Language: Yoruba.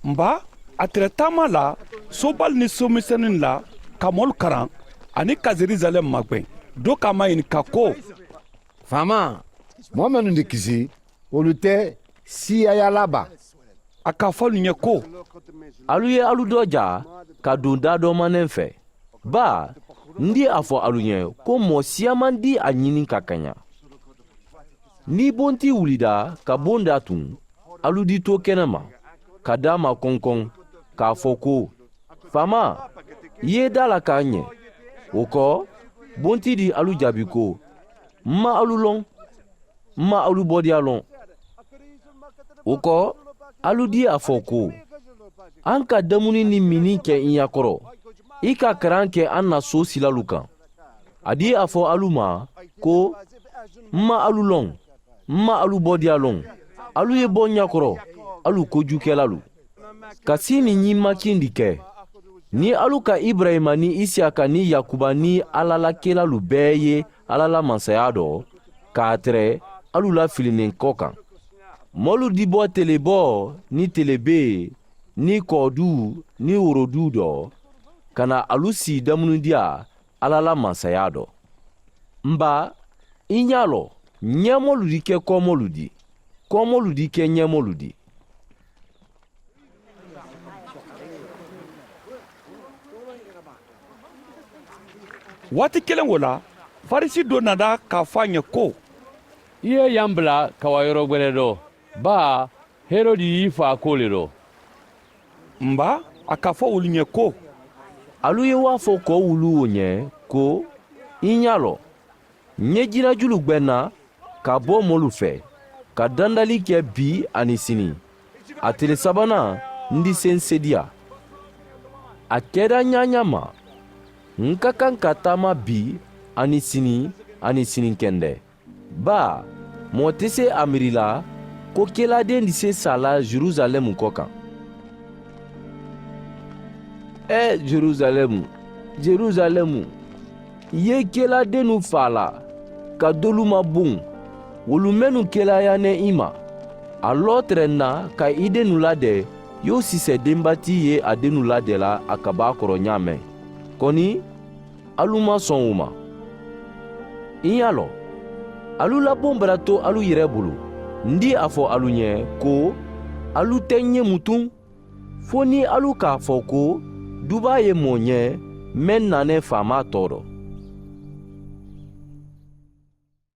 Nba a tɛrɛ taama la sobal ni somisɛnnin la ka mɔlu karan ani ka Jerusalem magwɛn do k'a ma ɲininka ko faama mɔgɔ minnu de kisi olu tɛ siyaya laban a k'a fɔ alu ɲɛ ko alu ye alu dɔ ja ka don da dɔ manen fɛ ba n di a fɔ alu ɲɛ ko mɔɔ siya man di a ɲini ka kaɲa ni bonti wulida ka bon da tun alu di to kɛnɛ ma ka da ma kɔnkɔn k'a fɔ ko faama i ye da la k'a ɲɛ o kɔ bonti di alu jaabi ko n ma alu lɔn n ma alu bɔdiya lɔn o kɔ alu di a fɔ ko an ka damuni ni mini kɛ i ɲakɔrɔ i ka karan kɛ an na so silalu kan a di a fɔ alu ma ko n ma alu lɔn n ma alu bɔdiya lɔn alu ye bɔ ɲakɔrɔ alu kojukɛlalu ka si ni ɲimakin di kɛ ni alu ka Ibrahima ni Isiyaka ni Yakuba ni alalakɛlalu bɛɛ ye Ala la mansaya dɔ k'a tɛrɛ alu la filinen kɔ kan mɔlu di bɔ telebɔ ni telebe ni kɔdu ni worodu dɔ ka na alu si damunidiya Ala la mansaya dɔ nba i ɲa lɔ ɲɛmɔlu di kɛ kɔmɔlu di kɔmɔlu di kɛ ɲɛmɔlu di waati kelen o la farisi dɔ nana k'a fɔ a ɲɛ ko i ye yan bila ka wa yɔrɔ gwɛrɛ dɔ ba herodi y'i fa ko le dɔ nba a k'a fɔ olu ɲɛ ko alu ye wa fɔ kɔ wulu o ɲɛ ko i ɲa lɔ ɲɛjirajulu gwɛnna ka bɔ mɔlu fɛ ka dandali kɛ bi ani sini a tile sabanan n di sen sediya a kɛra ɲaɲa ma n ka kan ka taama bi ani sinikɛndɛ ba mɔgɔ tɛ se a miirila ko kɛladen di se sala Jerusalɛmu kɔ kan Jerusalɛmu Jerusalɛmu i ye kɛladenu faala ka dolu ma bon wolu minnu kɛlaya ne i ma a lɔ tɛrɛnna ka i denu ladɛ y'o sisɛ denbati ye a denu ladɛla a ka b'a kɔrɔ ɲaamɛ kɔni alu ma sɔn o ma i y'a lɔ alu labon bara to alu yɛrɛ bolo n di a fɔ alu ɲɛ ko alu tɛ ɲɛ mutun fo ni alu k'a fɔ ko duba ye mɔɔ ɲɛ mɛ nanɛ faama tɔɔrɔ